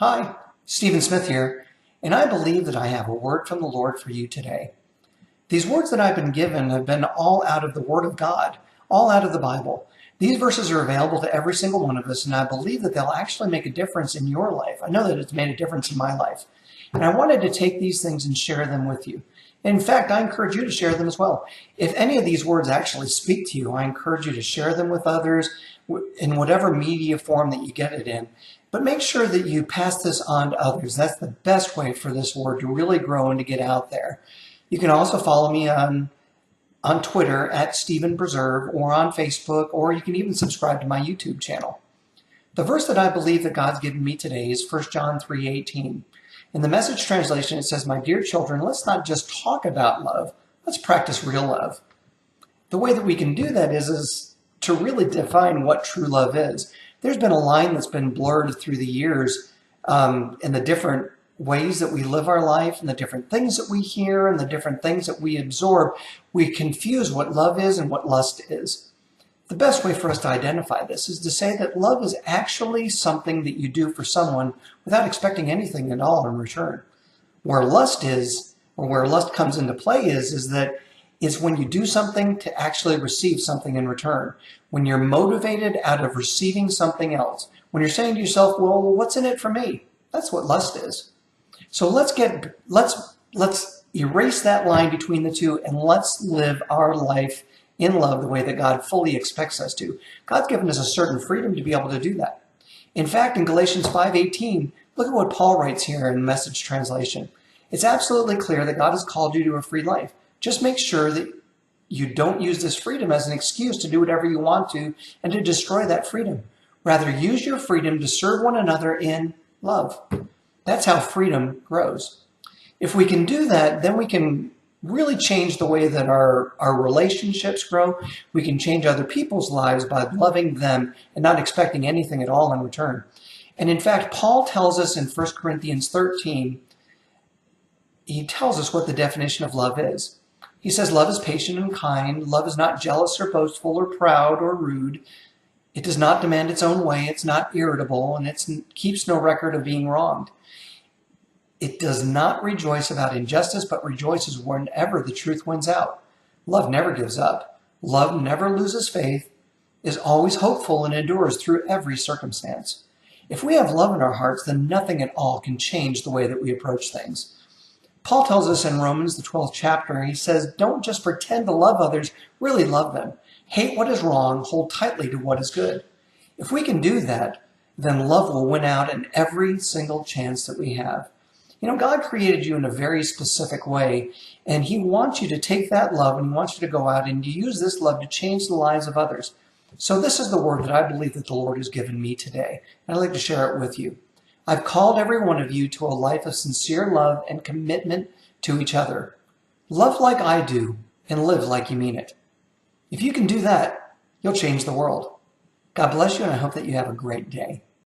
Hi, Stephen Smith here, and I believe that I have a word from the Lord for you today. These words that I've been given have been all out of the Word of God, all out of the Bible. These verses are available to every single one of us, and I believe that they'll actually make a difference in your life. I know that it's made a difference in my life, and I wanted to take these things and share them with you. In fact, I encourage you to share them as well. If any of these words actually speak to you, I encourage you to share them with others in whatever media form that you get it in. But make sure that you pass this on to others. That's the best way for this word to really grow and to get out there. You can also follow me on Twitter at Stephen Preserve, or on Facebook, or you can even subscribe to my YouTube channel. The verse that I believe that God's given me today is 1 John 3:18. In the Message translation, it says, "My dear children, let's not just talk about love, let's practice real love." The way that we can do that is to really define what true love is. There's been a line that's been blurred through the years in the different ways that we live our life and the different things that we hear and the different things that we absorb. We confuse what love is and what lust is. The best way for us to identify this is to say that love is actually something that you do for someone without expecting anything at all in return. Where lust is, or where lust comes into play is that it's when you do something to actually receive something in return. When you're motivated out of receiving something else. When you're saying to yourself, well, what's in it for me? That's what lust is. So let's erase that line between the two, and let's live our life in love the way that God fully expects us to. God's given us a certain freedom to be able to do that. In fact, in Galatians 5:18, look at what Paul writes here in Message translation. It's absolutely clear that God has called you to a free life. Just make sure that you don't use this freedom as an excuse to do whatever you want to and to destroy that freedom. Rather, use your freedom to serve one another in love. That's how freedom grows. If we can do that, then we can really change the way that our relationships grow. We can change other people's lives by loving them and not expecting anything at all in return. And in fact, Paul tells us in 1 Corinthians 13, he tells us what the definition of love is. He says, love is patient and kind. Love is not jealous or boastful or proud or rude. It does not demand its own way. It's not irritable, and it keeps no record of being wronged. It does not rejoice about injustice, but rejoices whenever the truth wins out. Love never gives up. Love never loses faith, is always hopeful, and endures through every circumstance. If we have love in our hearts, then nothing at all can change the way that we approach things. Paul tells us in Romans, the 12th chapter, he says, don't just pretend to love others, really love them. Hate what is wrong, hold tightly to what is good. If we can do that, then love will win out in every single chance that we have. You know, God created you in a very specific way, and he wants you to take that love and he wants you to go out and use this love to change the lives of others. So this is the word that I believe that the Lord has given me today, and I'd like to share it with you. I've called every one of you to a life of sincere love and commitment to each other. Love like I do and live like you mean it. If you can do that, you'll change the world. God bless you, and I hope that you have a great day.